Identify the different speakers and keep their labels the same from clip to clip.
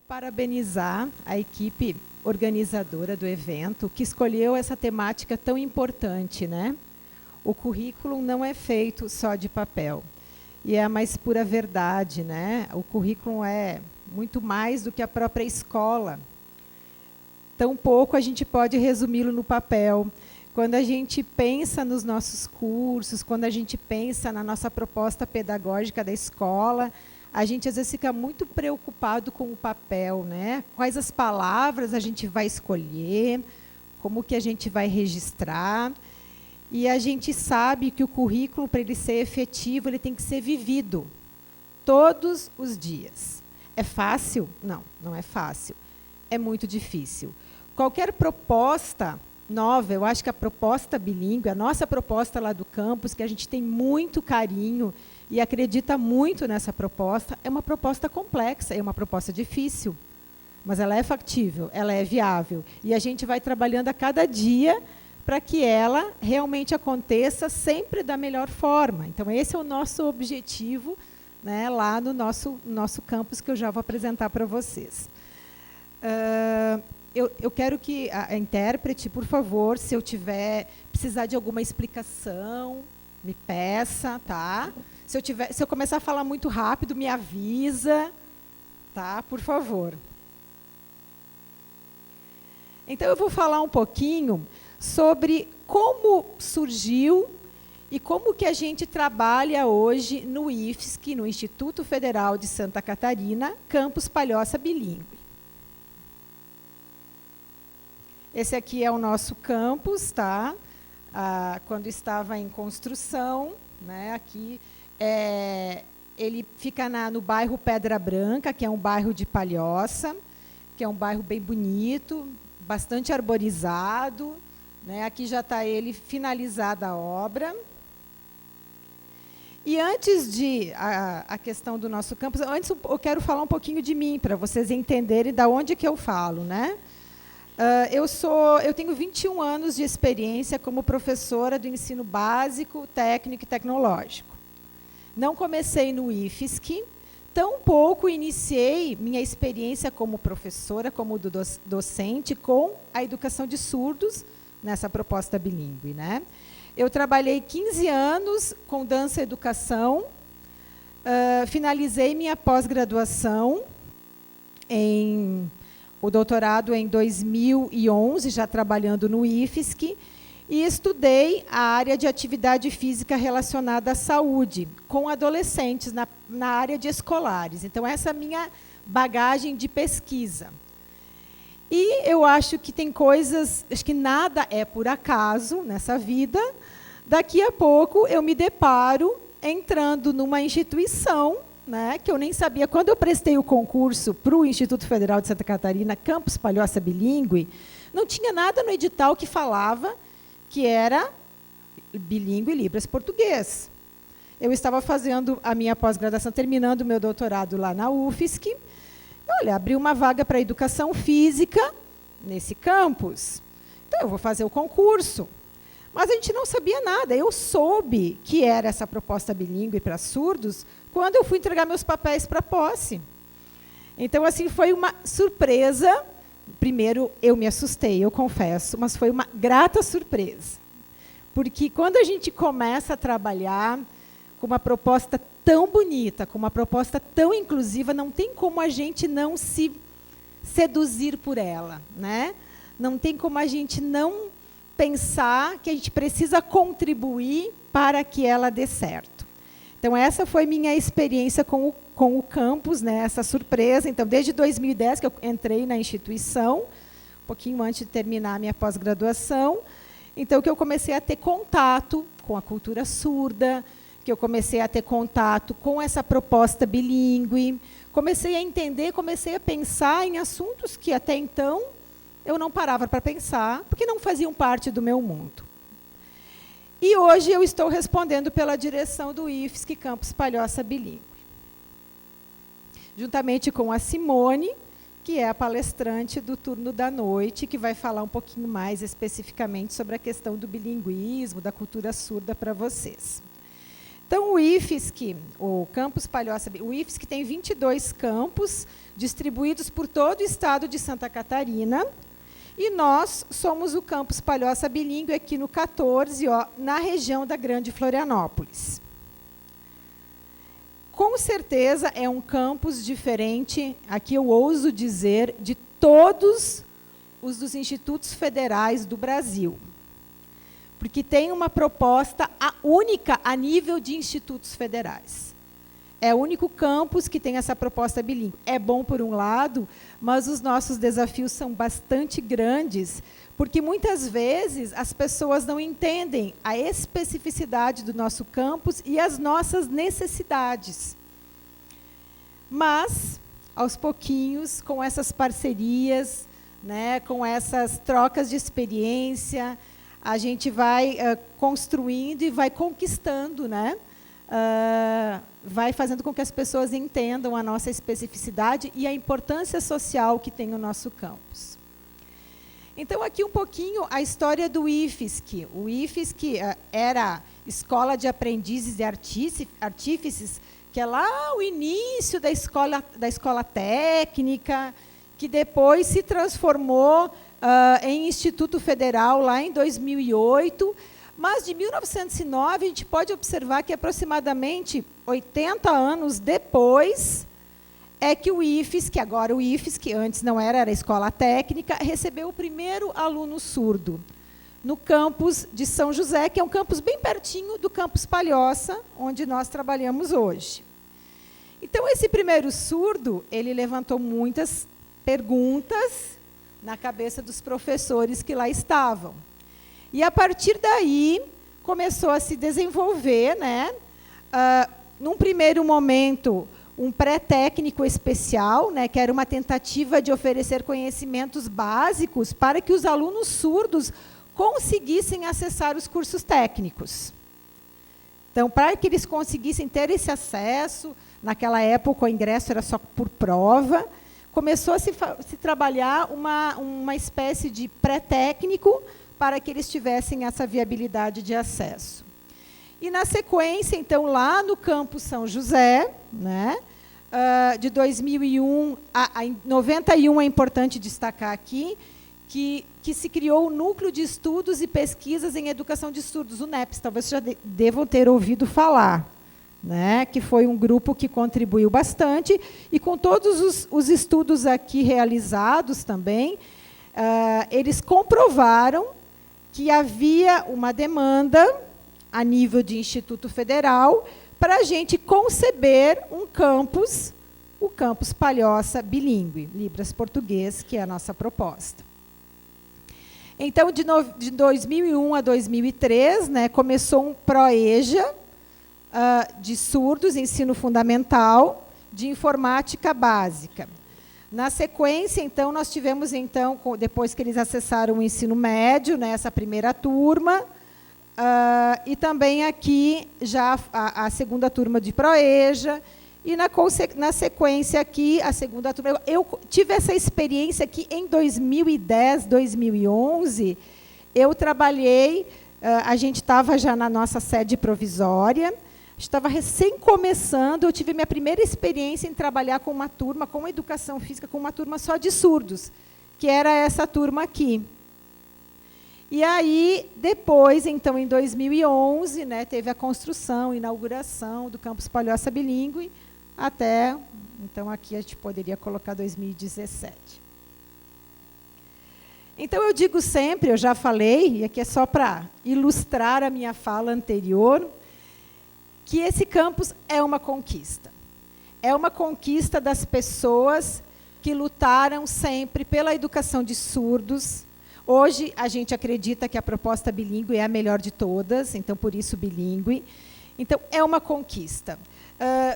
Speaker 1: parabenizar a equipe organizadora do evento, que escolheu essa temática tão importante, né? O currículo não é feito só de papel. E é a mais pura verdade, né? O currículo é muito mais do que a própria escola. Tampouco a gente pode resumi-lo no papel. Quando a gente pensa nos nossos cursos, quando a gente pensa na nossa proposta pedagógica da escola, a gente às vezes fica muito preocupado com o papel, né? Quais as palavras a gente vai escolher, como que a gente vai registrar. E a gente sabe que o currículo, para ele ser efetivo, ele tem que ser vivido todos os dias. É fácil? Não, não é fácil. É muito difícil. Qualquer proposta nova, eu acho que a proposta bilíngue, a nossa proposta lá do campus, que a gente tem muito carinho e acredita muito nessa proposta, é uma proposta complexa, é uma proposta difícil, mas ela é factível, ela é viável. E a gente vai trabalhando a cada dia para que ela realmente aconteça sempre da melhor forma. Então, esse é o nosso objetivo, né, lá no nosso campus, que eu já vou apresentar para vocês. Eu quero que a intérprete, por favor, se eu precisar de alguma explicação, me peça, tá? Se eu começar a falar muito rápido, me avisa, tá? Por favor. Então, eu vou falar um pouquinho sobre como surgiu e como que a gente trabalha hoje no IFSC, no Instituto Federal de Santa Catarina, Campus Palhoça Bilíngue. Esse aqui é o nosso campus, tá? Quando estava em construção, né? Aqui ele fica no bairro Pedra Branca, que é um bairro de Palhoça, que é um bairro bem bonito, bastante arborizado, né? Aqui já está ele finalizada a obra. E antes a questão do nosso campus, antes eu quero falar um pouquinho de mim, para vocês entenderem de onde que eu falo, né? Eu tenho 21 anos de experiência como professora do ensino básico, técnico e tecnológico. Não comecei no IFSC, tampouco iniciei minha experiência como professora, como docente, com a educação de surdos, nessa proposta bilíngue, né? Eu trabalhei 15 anos com dança e educação, finalizei minha pós-graduação o doutorado em 2011, já trabalhando no IFSC, e estudei a área de atividade física relacionada à saúde, com adolescentes, na área de escolares. Então, essa é a minha bagagem de pesquisa. E eu acho que tem coisas, acho que nada é por acaso nessa vida. Daqui a pouco eu me deparo entrando numa instituição, né, que eu nem sabia. Quando eu prestei o concurso para o Instituto Federal de Santa Catarina, Campus Palhoça Bilíngue, não tinha nada no edital que falava que era bilíngue Libras-Português. Eu estava fazendo a minha pós-graduação, terminando o meu doutorado lá na UFSC. Olha, abri uma vaga para educação física nesse campus. Então, eu vou fazer o concurso. Mas a gente não sabia nada. Eu soube que era essa proposta bilíngue para surdos quando eu fui entregar meus papéis para posse. Então, assim, foi uma surpresa. Primeiro, eu me assustei, eu confesso, mas foi uma grata surpresa. Porque quando a gente começa a trabalhar com uma proposta tão bonita, com uma proposta tão inclusiva, não tem como a gente não se seduzir por ela, né? Não tem como a gente não pensar que a gente precisa contribuir para que ela dê certo. Então, essa foi minha experiência com o campus, né, essa surpresa. Então, desde 2010 que eu entrei na instituição, um pouquinho antes de terminar a minha pós-graduação, então, que eu comecei a ter contato com a cultura surda, que eu comecei a ter contato com essa proposta bilíngue, comecei a entender, comecei a pensar em assuntos que até então eu não parava para pensar, porque não faziam parte do meu mundo. E hoje eu estou respondendo pela direção do IFSC Campus Palhoça Bilíngue, juntamente com a Simone, que é a palestrante do turno da noite, que vai falar um pouquinho mais especificamente sobre a questão do bilinguismo, da cultura surda para vocês. Então, o IFSC, o Campus Palhoça, o IFSC tem 22 campos, distribuídos por todo o estado de Santa Catarina, e nós somos o Campus Palhoça Bilíngue aqui no 14, na região da Grande Florianópolis. Com certeza é um campus diferente, aqui eu ouso dizer, de todos os dos institutos federais do Brasil. Porque tem uma proposta única a nível de institutos federais. É o único campus que tem essa proposta bilíngue. É bom por um lado, mas os nossos desafios são bastante grandes, porque muitas vezes as pessoas não entendem a especificidade do nosso campus e as nossas necessidades. Mas, aos pouquinhos, com essas parcerias, né, com essas trocas de experiência, a gente vai construindo e vai conquistando, né? Vai fazendo com que as pessoas entendam a nossa especificidade e a importância social que tem o nosso campus. Então, aqui um pouquinho a história do IFSC. O IFSC era Escola de Aprendizes e Artífices, que é lá o início da escola técnica, que depois se transformou em Instituto Federal, lá em 2008, mas de 1909 a gente pode observar que aproximadamente 80 anos depois é que o IFSC, agora o IFSC, antes não era a escola técnica, recebeu o primeiro aluno surdo, no campus de São José, que é um campus bem pertinho do campus Palhoça, onde nós trabalhamos hoje. Então, esse primeiro surdo, ele levantou muitas perguntas na cabeça dos professores que lá estavam. E, a partir daí, começou a se desenvolver, né, num primeiro momento, um pré-técnico especial, né, que era uma tentativa de oferecer conhecimentos básicos para que os alunos surdos conseguissem acessar os cursos técnicos. Então, para que eles conseguissem ter esse acesso, naquela época o ingresso era só por prova, começou a se trabalhar uma espécie de pré-técnico para que eles tivessem essa viabilidade de acesso. E, na sequência, então, lá no campus São José, né, de 2001 a 91, é importante destacar aqui, que se criou o Núcleo de Estudos e Pesquisas em Educação de Surdos, o NEPS, talvez vocês já devam ter ouvido falar, né, que foi um grupo que contribuiu bastante, e com todos os estudos aqui realizados também, eles comprovaram que havia uma demanda, a nível de Instituto Federal, para a gente conceber um campus, o Campus Palhoça Bilíngue, Libras-Português, que é a nossa proposta. Então, de 2001 a 2003, né, começou um PROEJA de surdos, ensino fundamental, de informática básica. Na sequência, então, nós tivemos, então, depois que eles acessaram o ensino médio, né, essa primeira turma, e também aqui já a segunda turma de PROEJA, e na sequência aqui, a segunda turma. Eu tive essa experiência aqui em 2010, 2011, eu trabalhei, a gente estava já na nossa sede provisória, estava recém começando, eu tive minha primeira experiência em trabalhar com uma turma, com educação física, com uma turma só de surdos, que era essa turma aqui. E aí, depois, então, em 2011, né, teve a construção, inauguração do Campus Palhoça Bilíngue, até, então, aqui a gente poderia colocar 2017. Então, eu digo sempre, eu já falei, e aqui é só para ilustrar a minha fala anterior, que esse campus é uma conquista. É uma conquista das pessoas que lutaram sempre pela educação de surdos. Hoje, a gente acredita que a proposta bilíngue é a melhor de todas, então, por isso, bilíngue. Então, é uma conquista.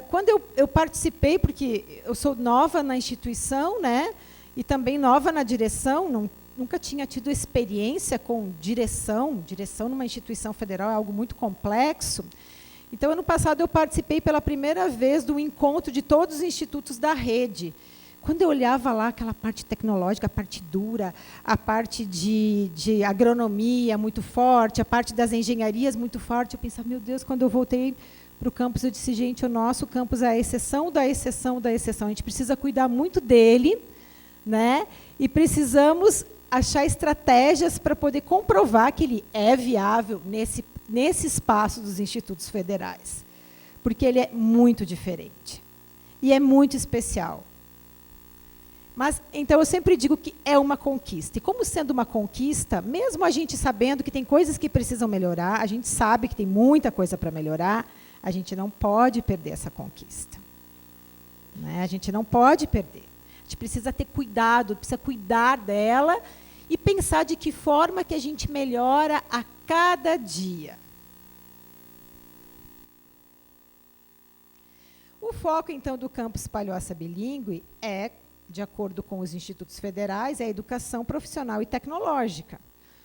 Speaker 1: Quando eu participei, porque eu sou nova na instituição, né, e também nova na direção, nunca tinha tido experiência com direção numa instituição federal é algo muito complexo. Então, ano passado, eu participei pela primeira vez do encontro de todos os institutos da rede, quando eu olhava lá aquela parte tecnológica, a parte dura, a parte de agronomia muito forte, a parte das engenharias muito forte, eu pensava, meu Deus, quando eu voltei para o campus, eu disse, gente, o nosso campus é a exceção da exceção da exceção. A gente precisa cuidar muito dele, né? E precisamos achar estratégias para poder comprovar que ele é viável nesse espaço dos institutos federais. Porque ele é muito diferente. E é muito especial. Mas, então, eu sempre digo que é uma conquista. E como sendo uma conquista, mesmo a gente sabendo que tem coisas que precisam melhorar, a gente sabe que tem muita coisa para melhorar, a gente não pode perder essa conquista. Né? A gente não pode perder. A gente precisa ter cuidado, precisa cuidar dela e pensar de que forma que a gente melhora a cada dia. O foco, então, do campus Palhoça Bilíngue é, de acordo com os institutos federais, é a educação profissional e tecnológica.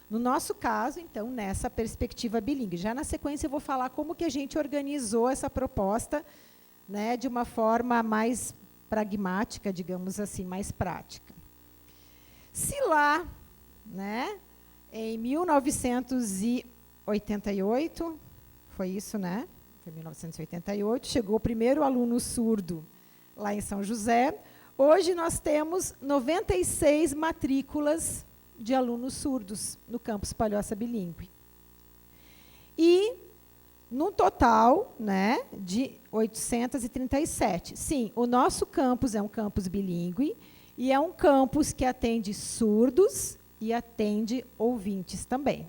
Speaker 1: No nosso caso, então, nessa perspectiva bilíngue. Já na sequência, eu vou falar como que a gente organizou essa proposta, né, de uma forma mais pragmática, digamos assim, mais prática. Se lá, né, em 1988, foi isso, né? Foi 1988, chegou o primeiro aluno surdo lá em São José. Hoje nós temos 96 matrículas de alunos surdos no campus Palhoça Bilíngue. E, no total, né, de 837. Sim, o nosso campus é um campus bilíngue e é um campus que atende surdos e atende ouvintes também.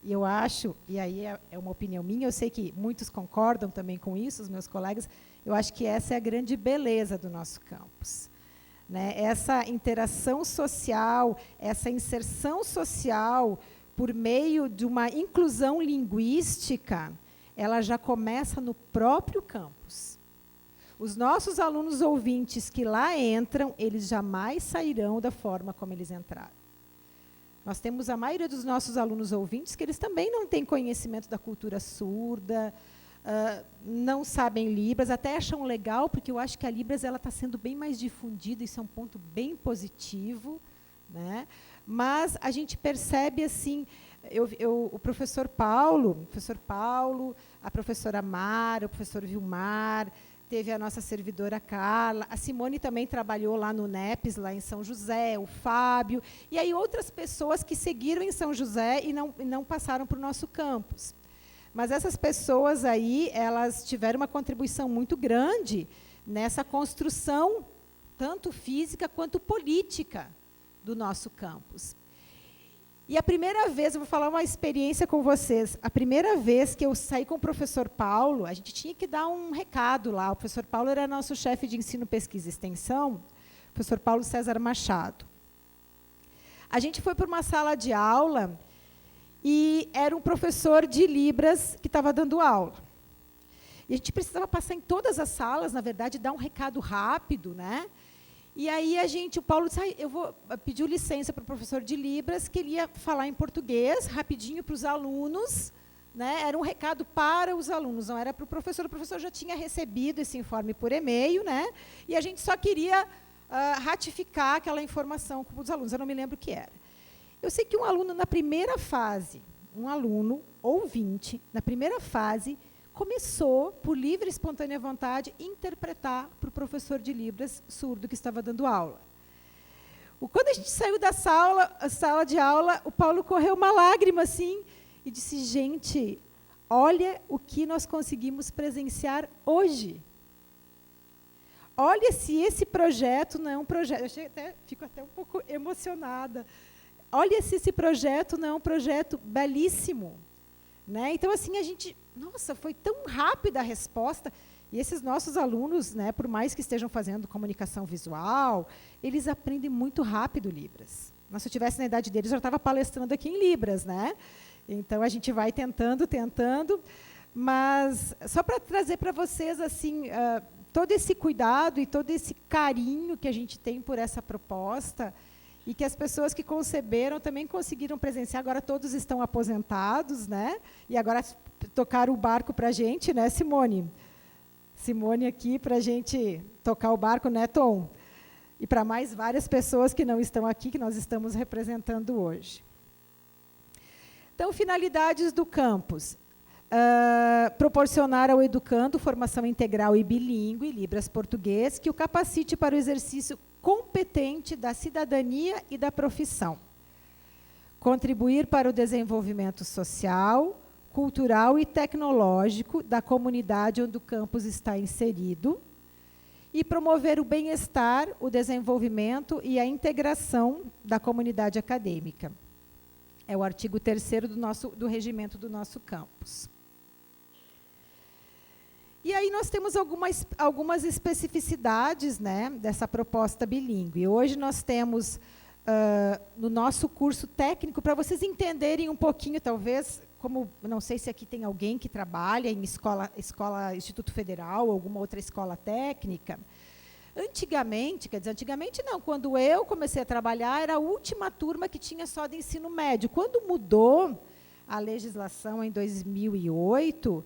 Speaker 1: E eu acho, e aí é uma opinião minha, eu sei que muitos concordam também com isso, os meus colegas, eu acho que essa é a grande beleza do nosso campus. Né? Essa interação social, essa inserção social por meio de uma inclusão linguística, ela já começa no próprio campus. Os nossos alunos ouvintes que lá entram, eles jamais sairão da forma como eles entraram. Nós temos a maioria dos nossos alunos ouvintes que eles também não têm conhecimento da cultura surda, não sabem Libras, até acham legal, porque eu acho que a Libras está sendo bem mais difundida, isso é um ponto bem positivo. Né? Mas a gente percebe assim, o professor Paulo, a professora Mara, o professor Vilmar, teve a nossa servidora Carla, a Simone também trabalhou lá no NEPES, lá em São José, o Fábio, e aí outras pessoas que seguiram em São José e não passaram para o nosso campus. Mas essas pessoas aí, elas tiveram uma contribuição muito grande nessa construção, tanto física quanto política, do nosso campus. E a primeira vez, eu vou falar uma experiência com vocês, a primeira vez que eu saí com o professor Paulo, a gente tinha que dar um recado lá, o professor Paulo era nosso chefe de ensino, pesquisa e extensão, o professor Paulo César Machado. A gente foi para uma sala de aula e era um professor de Libras que estava dando aula. E a gente precisava passar em todas as salas, na verdade, dar um recado rápido, né? E aí o Paulo disse, eu vou pedir licença para o professor de Libras, que ele ia falar em português, rapidinho para os alunos, né? Era um recado para os alunos, não era para o professor já tinha recebido esse informe por e-mail, né? E a gente só queria ratificar aquela informação com os alunos, eu não me lembro o que era. Eu sei que um aluno, na primeira fase, um aluno ouvinte, na primeira fase, começou, por livre e espontânea vontade, interpretar para o professor de Libras surdo que estava dando aula. Quando a gente saiu da sala de aula, o Paulo correu uma lágrima assim e disse, gente, olha o que nós conseguimos presenciar hoje. Olha se esse projeto não é um projeto... Fico até um pouco emocionada. Olha se esse projeto não é um projeto belíssimo. Né? Então, assim, a gente... Nossa, foi tão rápida a resposta. E esses nossos alunos, né, por mais que estejam fazendo comunicação visual, eles aprendem muito rápido Libras. Mas, se eu tivesse na idade deles, eu já estava palestrando aqui em Libras. Né? Então, a gente vai tentando. Mas, só para trazer para vocês assim, todo esse cuidado e todo esse carinho que a gente tem por essa proposta, e que as pessoas que conceberam também conseguiram presenciar, agora todos estão aposentados, né? E agora tocaram o barco para a gente, né, Simone? Simone aqui para a gente tocar o barco, né, Tom? E para mais várias pessoas que não estão aqui, que nós estamos representando hoje. Então, finalidades do campus. Proporcionar ao educando formação integral e bilíngue, Libras-Português, que o capacite para o exercício competente da cidadania e da profissão. Contribuir para o desenvolvimento social, cultural e tecnológico da comunidade onde o campus está inserido e promover o bem-estar, o desenvolvimento e a integração da comunidade acadêmica. É o artigo 3º do regimento do nosso campus. E aí nós temos algumas especificidades, né, dessa proposta bilíngue. Hoje nós temos, no nosso curso técnico, para vocês entenderem um pouquinho, talvez, como, não sei se aqui tem alguém que trabalha em escola Instituto Federal, ou alguma outra escola técnica. Antigamente, quer dizer, antigamente não, quando eu comecei a trabalhar, era a última turma que tinha só de ensino médio. Quando mudou a legislação em 2008,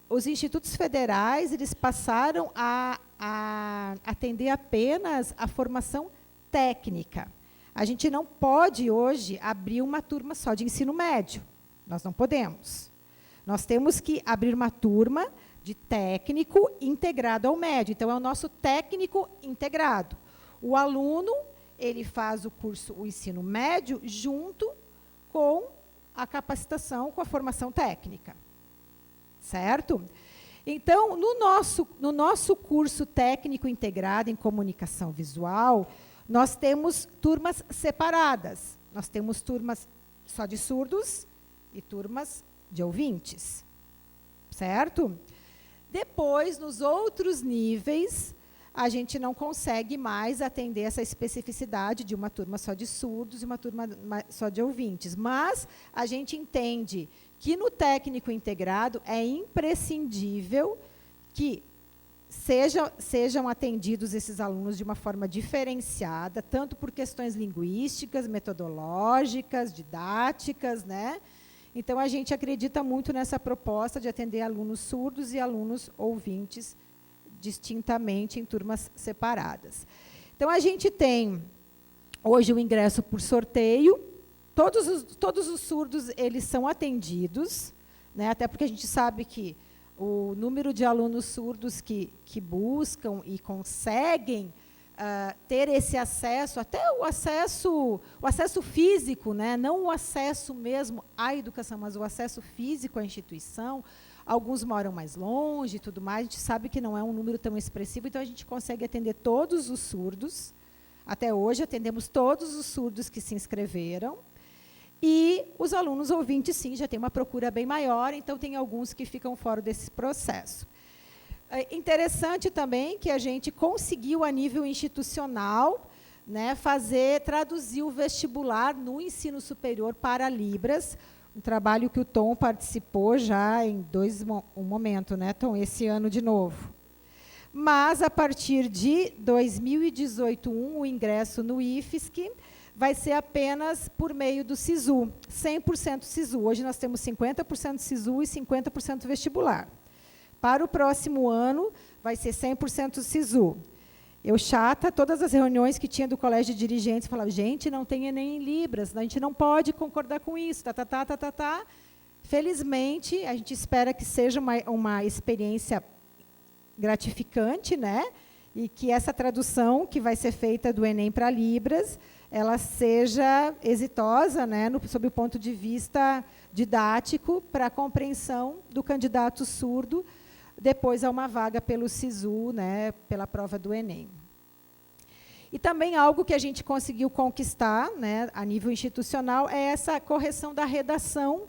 Speaker 1: os institutos federais eles passaram a atender apenas a formação técnica. A gente não pode, hoje, abrir uma turma só de ensino médio. Nós não podemos. Nós temos que abrir uma turma de técnico integrado ao médio. Então, é o nosso técnico integrado. O aluno, ele faz o curso, o ensino médio, junto com a capacitação, com a formação técnica. Certo? Então, no nosso curso técnico integrado em comunicação visual, nós temos turmas separadas. Nós temos turmas só de surdos e turmas de ouvintes. Certo? Depois, nos outros níveis, a gente não consegue mais atender essa especificidade de uma turma só de surdos e uma turma só de ouvintes. Mas a gente entende que no técnico integrado é imprescindível que sejam atendidos esses alunos de uma forma diferenciada, tanto por questões linguísticas, metodológicas, didáticas, né? Então, a gente acredita muito nessa proposta de atender alunos surdos e alunos ouvintes distintamente em turmas separadas. Então, a gente tem hoje o ingresso por sorteio. Todos os surdos eles são atendidos, né, até porque a gente sabe que o número de alunos surdos que buscam e conseguem ter esse acesso, até o acesso físico, né, não o acesso mesmo à educação, mas o acesso físico à instituição. Alguns moram mais longe e tudo mais, a gente sabe que não é um número tão expressivo, então a gente consegue atender todos os surdos. Até hoje atendemos todos os surdos que se inscreveram. E os alunos ouvintes, sim, já tem uma procura bem maior, então tem alguns que ficam fora desse processo. É interessante também que a gente conseguiu, a nível institucional, né, traduzir o vestibular no ensino superior para Libras, um trabalho que o Tom participou já em um momento, né, Tom, esse ano de novo. Mas, a partir de 2018, o ingresso no IFSC vai ser apenas por meio do SISU, 100% SISU. Hoje nós temos 50% SISU e 50% vestibular. Para o próximo ano, vai ser 100% SISU. Eu chata, todas as reuniões que tinha do colégio de dirigentes, falava, gente, não tem Enem em Libras, a gente não pode concordar com isso, Felizmente, a gente espera que seja uma experiência gratificante, né? E que essa tradução que vai ser feita do Enem para Libras, ela seja exitosa, né, sob o ponto de vista didático, para a compreensão do candidato surdo, depois a uma vaga pelo SISU, né, pela prova do Enem. E também algo que a gente conseguiu conquistar, né, a nível institucional, é essa correção da redação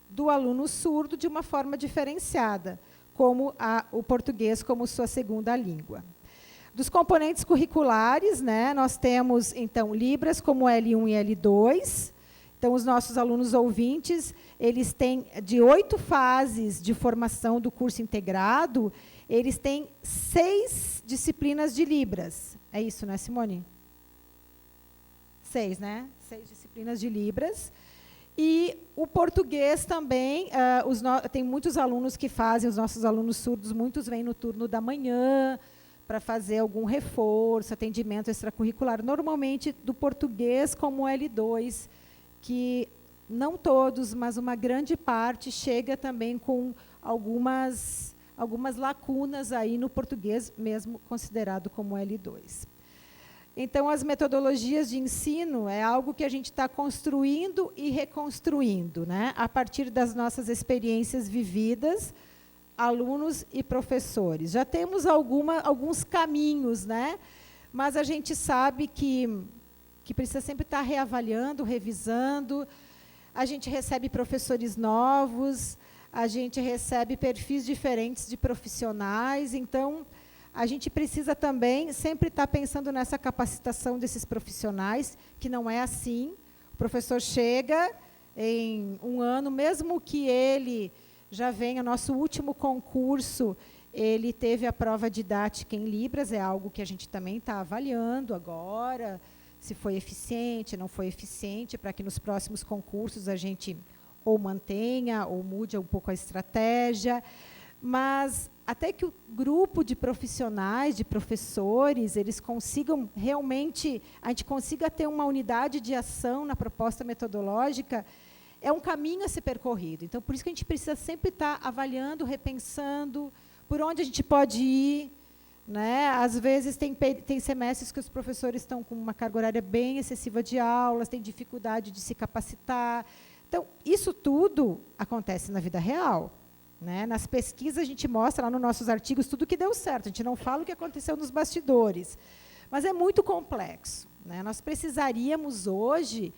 Speaker 1: do aluno surdo de uma forma diferenciada, como o português como sua segunda língua. Dos componentes curriculares, né, nós temos, então, Libras como L1 e L2. Então, os nossos alunos ouvintes, eles têm, de 8 fases de formação do curso integrado, eles têm 6 disciplinas de Libras. É isso, né, Simone? 6, né? 6 disciplinas de Libras. E o português também, tem muitos alunos que fazem, os nossos alunos surdos, muitos vêm no turno da manhã para fazer algum reforço, atendimento extracurricular, normalmente do português como L2, que não todos, mas uma grande parte chega também com algumas lacunas aí no português, mesmo considerado como L2. Então, as metodologias de ensino é algo que a gente está construindo e reconstruindo, né? A partir das nossas experiências vividas, alunos e professores. Já temos alguns caminhos, né? Mas a gente sabe que precisa sempre estar reavaliando, revisando. A gente recebe professores novos, a gente recebe perfis diferentes de profissionais, então a gente precisa também sempre estar pensando nessa capacitação desses profissionais, que não é assim. O professor chega em um ano, mesmo que ele já venha, nosso último concurso, ele teve a prova didática em Libras, é algo que a gente também está avaliando agora, se foi eficiente, não foi eficiente, para que nos próximos concursos a gente ou mantenha ou mude um pouco a estratégia. Mas até que o grupo de profissionais, de professores, eles consigam realmente, a gente consiga ter uma unidade de ação na proposta metodológica, é um caminho a ser percorrido. Então, por isso que a gente precisa sempre estar avaliando, repensando, por onde a gente pode ir, né? Às vezes, tem semestres que os professores estão com uma carga horária bem excessiva de aulas, têm dificuldade de se capacitar. Então, isso tudo acontece na vida real. Né? Nas pesquisas, a gente mostra lá nos nossos artigos tudo que deu certo. A gente não fala o que aconteceu nos bastidores. Mas é muito complexo. Né? Nós precisaríamos hoje,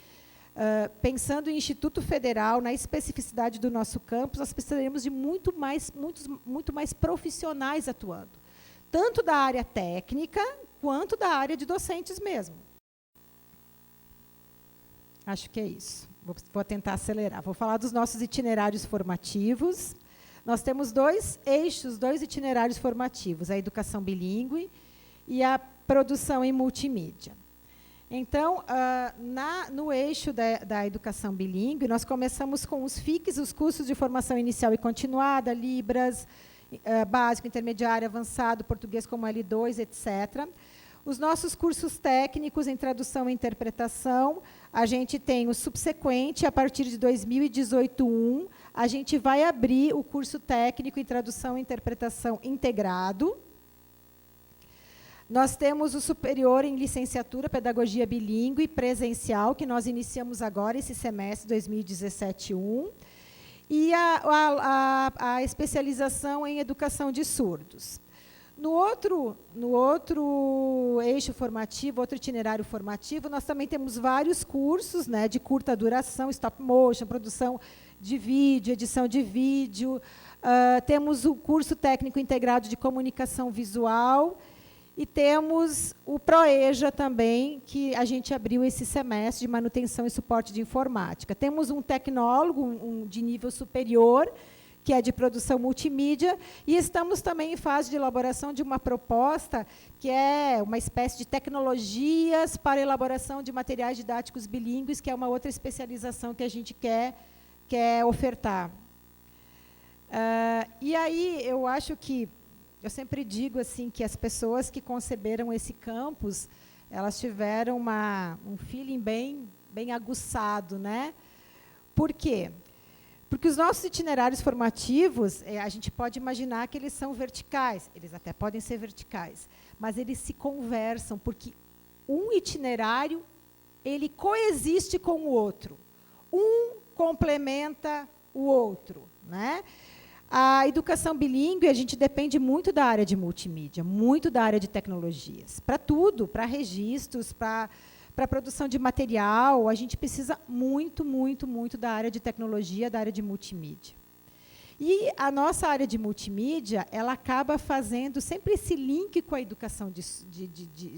Speaker 1: pensando em Instituto Federal, na especificidade do nosso campus, nós precisaríamos de muito mais profissionais atuando. Tanto da área técnica, quanto da área de docentes mesmo. Acho que é isso. Vou tentar acelerar. Vou falar dos nossos itinerários formativos. Nós temos dois eixos, dois itinerários formativos, a educação bilíngue e a produção em multimídia. Então, no eixo da educação bilíngue, nós começamos com os FICs, os cursos de formação inicial e continuada, Libras, básico, intermediário, avançado, português como L2, etc. Os nossos cursos técnicos em tradução e interpretação, a gente tem o subsequente, a partir de 2018-1, a gente vai abrir o curso técnico em tradução e interpretação integrado. Nós temos o superior em licenciatura, pedagogia bilíngue presencial, que nós iniciamos agora, esse semestre, 2017-1. E a especialização em educação de surdos. No outro eixo formativo, outro itinerário formativo, nós também temos vários cursos, né, de curta duração, stop motion, produção de vídeo, edição de vídeo. Temos o curso técnico integrado de comunicação visual e temos o ProEja também, que a gente abriu esse semestre, de manutenção e suporte de informática. Temos um tecnólogo de nível superior, que é de produção multimídia, e estamos também em fase de elaboração de uma proposta que é uma espécie de tecnologias para elaboração de materiais didáticos bilíngues, que é uma outra especialização que a gente quer ofertar. E aí, eu acho que, eu sempre digo assim, que as pessoas que conceberam esse campus, elas tiveram um feeling bem aguçado, né? Por quê? Porque os nossos itinerários formativos, a gente pode imaginar que eles são verticais, eles até podem ser verticais, mas eles se conversam, porque um itinerário, ele coexiste com o outro. Um complementa o outro. Né? A educação bilíngue, a gente depende muito da área de multimídia, muito da área de tecnologias. Para tudo, para registros, para produção de material, a gente precisa muito da área de tecnologia, da área de multimídia. E a nossa área de multimídia, ela acaba fazendo sempre esse link com a educação,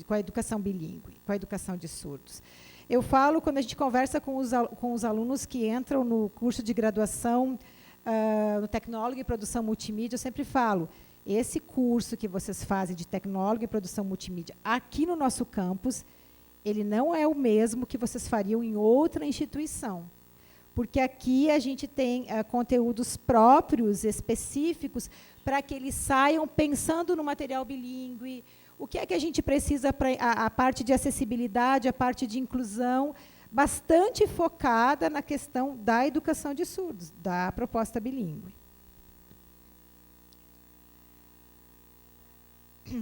Speaker 1: com a educação bilíngue, com a educação de surdos. Eu falo, quando a gente conversa com os alunos que entram no curso de graduação, no Tecnólogo e Produção Multimídia, eu sempre falo, esse curso que vocês fazem de Tecnólogo e Produção Multimídia, aqui no nosso campus, ele não é o mesmo que vocês fariam em outra instituição. porque aqui a gente tem conteúdos próprios, específicos, para que eles saiam pensando no material bilíngue. O que é que a gente precisa para a parte de acessibilidade, a parte de inclusão, bastante focada na questão da educação de surdos, da proposta bilíngue.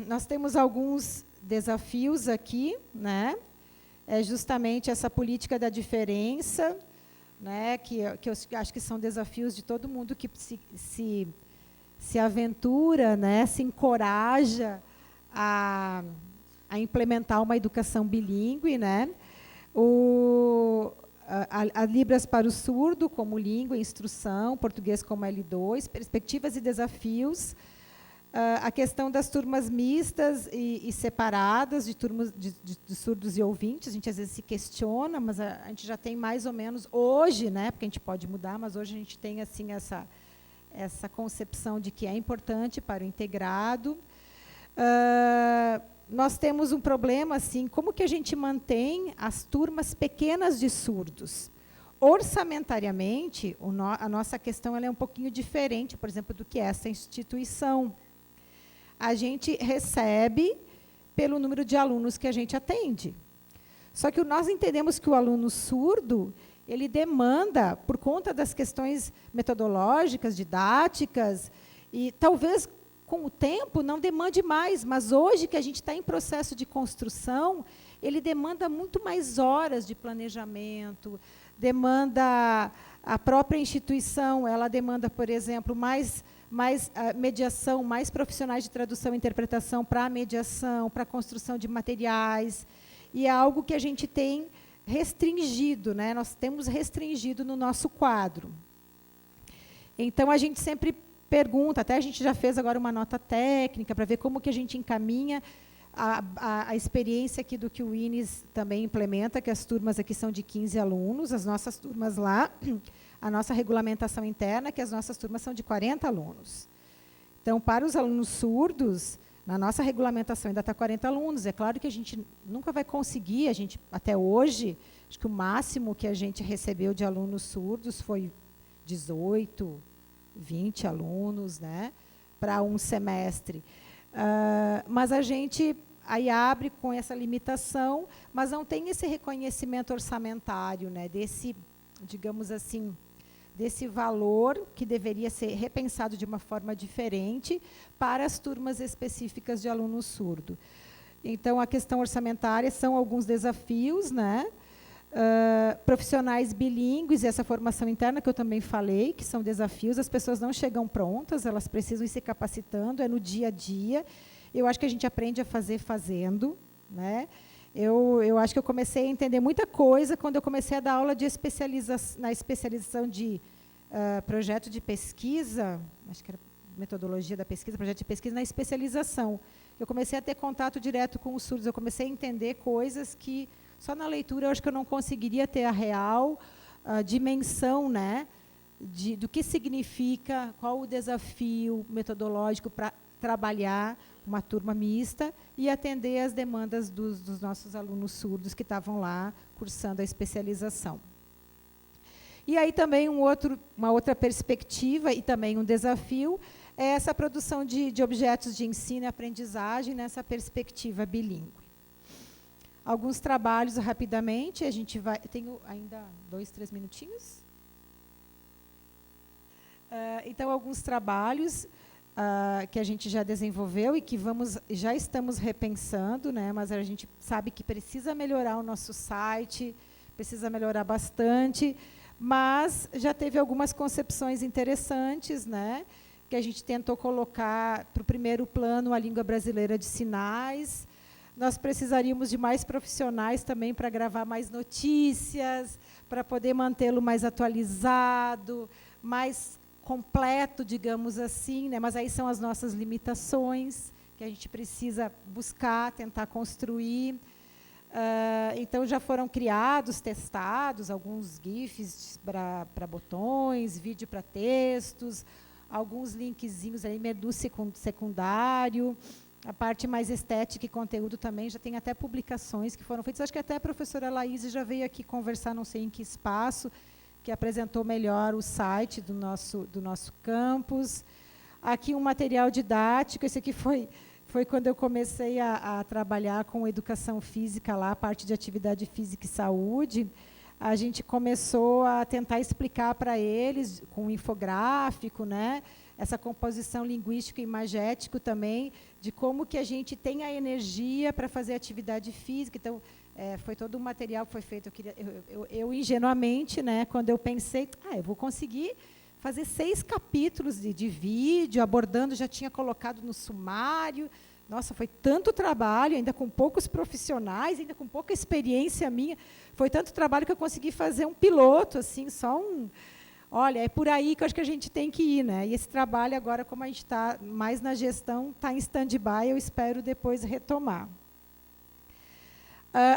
Speaker 1: Nós temos alguns desafios aqui, né? É justamente essa política da diferença, né? Que eu acho que são desafios de todo mundo que se aventura, né? Se encoraja a implementar uma educação bilíngue, né? A Libras para o surdo como língua e instrução, português como L2, perspectivas e desafios, a questão das turmas mistas e separadas, de turmas de surdos e ouvintes, a gente às vezes se questiona, mas a gente já tem mais ou menos, hoje, né, porque a gente pode mudar, mas hoje a gente tem assim, essa concepção de que é importante para o integrado. Nós temos um problema, assim, como que a gente mantém as turmas pequenas de surdos? Orçamentariamente, a nossa questão ela é um pouquinho diferente, por exemplo, do que essa instituição. A gente recebe pelo número de alunos que a gente atende. Só que nós entendemos que o aluno surdo, ele demanda, por conta das questões metodológicas, didáticas, e talvez com o tempo não demande mais, mas hoje que a gente está em processo de construção, ele demanda muito mais horas de planejamento, demanda a própria instituição, ela demanda, por exemplo, mais mediação, mais profissionais de tradução e interpretação para a mediação, para a construção de materiais, e é algo que a gente tem restringido, né? Nós temos restringido no nosso quadro. Então, a gente sempre pergunta, até a gente já fez agora uma nota técnica para ver como que a gente encaminha a experiência aqui do que o INES também implementa, que as turmas aqui são de 15 alunos, as nossas turmas lá, a nossa regulamentação interna, que as nossas turmas são de 40 alunos. Então, para os alunos surdos, na nossa regulamentação ainda está 40 alunos. É claro que a gente nunca vai conseguir, a gente, até hoje, acho que o máximo que a gente recebeu de alunos surdos foi 18, 20 alunos, né, para um semestre. Mas a gente aí abre com essa limitação, mas não tem esse reconhecimento orçamentário, né, desse, digamos assim, desse valor que deveria ser repensado de uma forma diferente para as turmas específicas de aluno surdo. Então, a questão orçamentária são alguns desafios, né? Profissionais bilíngues e essa formação interna que eu também falei, que são desafios, as pessoas não chegam prontas, elas precisam ir se capacitando, é no dia a dia. Eu acho que a gente aprende a fazer fazendo, né? Eu acho que eu comecei a entender muita coisa quando eu comecei a dar aula de na especialização de projeto de pesquisa, acho que era metodologia da pesquisa, projeto de pesquisa na especialização. Eu comecei a ter contato direto com os surdos, eu comecei a entender coisas que só na leitura eu acho que eu não conseguiria ter a real dimensão, né, do que significa, qual o desafio metodológico para trabalhar uma turma mista e atender as demandas dos nossos alunos surdos que estavam lá cursando a especialização. E aí também uma outra perspectiva e também um desafio é essa produção de objetos de ensino e aprendizagem nessa perspectiva bilíngue. Alguns trabalhos rapidamente, a gente vai... Tenho ainda 2, 3 minutinhos? Então, alguns trabalhos que a gente já desenvolveu e que já estamos repensando, né, mas a gente sabe que precisa melhorar o nosso site, precisa melhorar bastante, mas já teve algumas concepções interessantes, né, que a gente tentou colocar para o primeiro plano a língua brasileira de sinais. Nós precisaríamos de mais profissionais também para gravar mais notícias, para poder mantê-lo mais atualizado, mais completo, digamos assim, né? Mas aí são as nossas limitações, que a gente precisa buscar, tentar construir. Então, já foram criados, testados, alguns GIFs para botões, vídeo para textos, alguns linkzinhos aí, menu secundário. A parte mais estética e conteúdo também, já tem até publicações que foram feitas. Acho que até a professora Laís já veio aqui conversar, não sei em que espaço, que apresentou melhor o site do nosso campus. Aqui um material didático, esse aqui foi quando eu comecei a trabalhar com educação física lá, a parte de atividade física e saúde. A gente começou a tentar explicar para eles, com um infográfico, né, essa composição linguística e imagético também, de como que a gente tem a energia para fazer atividade física. Então, foi todo um material que foi feito. Eu ingenuamente, né, quando eu pensei, eu vou conseguir fazer 6 capítulos de vídeo, abordando, já tinha colocado no sumário. Nossa, foi tanto trabalho, ainda com poucos profissionais, ainda com pouca experiência minha. Foi tanto trabalho que eu consegui fazer um piloto, assim, só um... Olha, é por aí que eu acho que a gente tem que ir, né? E esse trabalho agora, como a gente está mais na gestão, está em stand-by, eu espero depois retomar.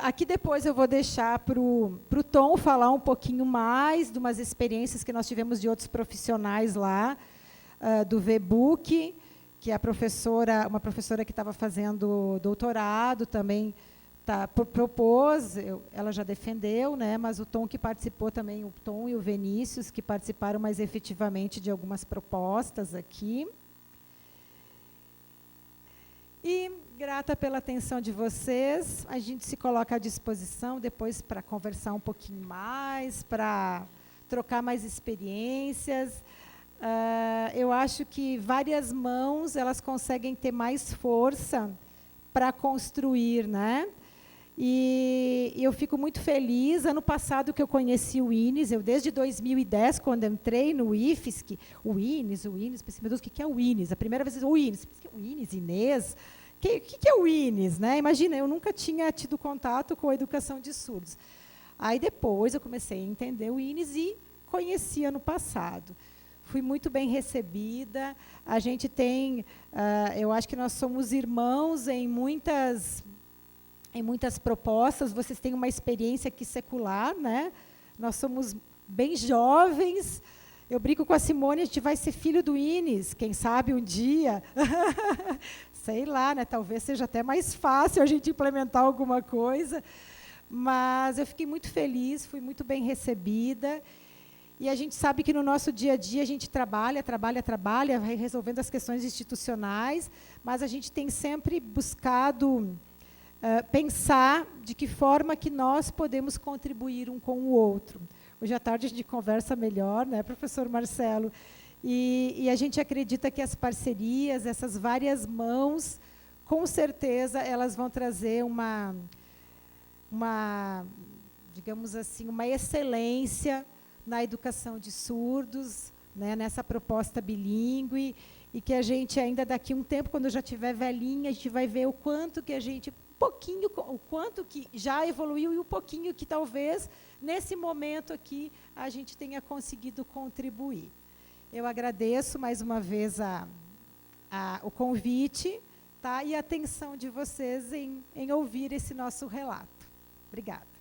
Speaker 1: Aqui depois eu vou deixar para o Tom falar um pouquinho mais de umas experiências que nós tivemos de outros profissionais lá, do VBook, que é uma professora que estava fazendo doutorado também, propôs, ela já defendeu, né, mas o Tom que participou também, o Tom e o Vinícius, que participaram mais efetivamente de algumas propostas aqui. E, grata pela atenção de vocês, a gente se coloca à disposição depois para conversar um pouquinho mais, para trocar mais experiências. Eu acho que várias mãos elas conseguem ter mais força para construir, né? E eu fico muito feliz. Ano passado que eu conheci o INES, eu desde 2010, quando entrei no IFSC, o INES, pensei, meu Deus, o que é o INES? A primeira vez, o INES, Inês, o que é o INES? Né? Imagina, eu nunca tinha tido contato com a educação de surdos. Aí depois eu comecei a entender o INES e conheci ano passado. Fui muito bem recebida. A gente tem, eu acho que nós somos irmãos em muitas propostas. Vocês têm uma experiência aqui secular, né? Nós somos bem jovens. Eu brinco com a Simone, a gente vai ser filho do INES, quem sabe um dia. Sei lá, né? Talvez seja até mais fácil a gente implementar alguma coisa. Mas eu fiquei muito feliz, fui muito bem recebida. E a gente sabe que no nosso dia a dia a gente trabalha, vai resolvendo as questões institucionais, mas a gente tem sempre buscado pensar de que forma que nós podemos contribuir um com o outro. Hoje à tarde a gente conversa melhor, né, professor Marcelo? E a gente acredita que as parcerias, essas várias mãos, com certeza, elas vão trazer digamos assim, uma excelência na educação de surdos, né, nessa proposta bilíngue, e que a gente ainda daqui a um tempo, quando já estiver velhinha, a gente vai ver o quanto que a gente, o quanto que já evoluiu e o pouquinho que talvez, nesse momento aqui, a gente tenha conseguido contribuir. Eu agradeço mais uma vez o convite, tá, e a atenção de vocês em ouvir esse nosso relato. Obrigada.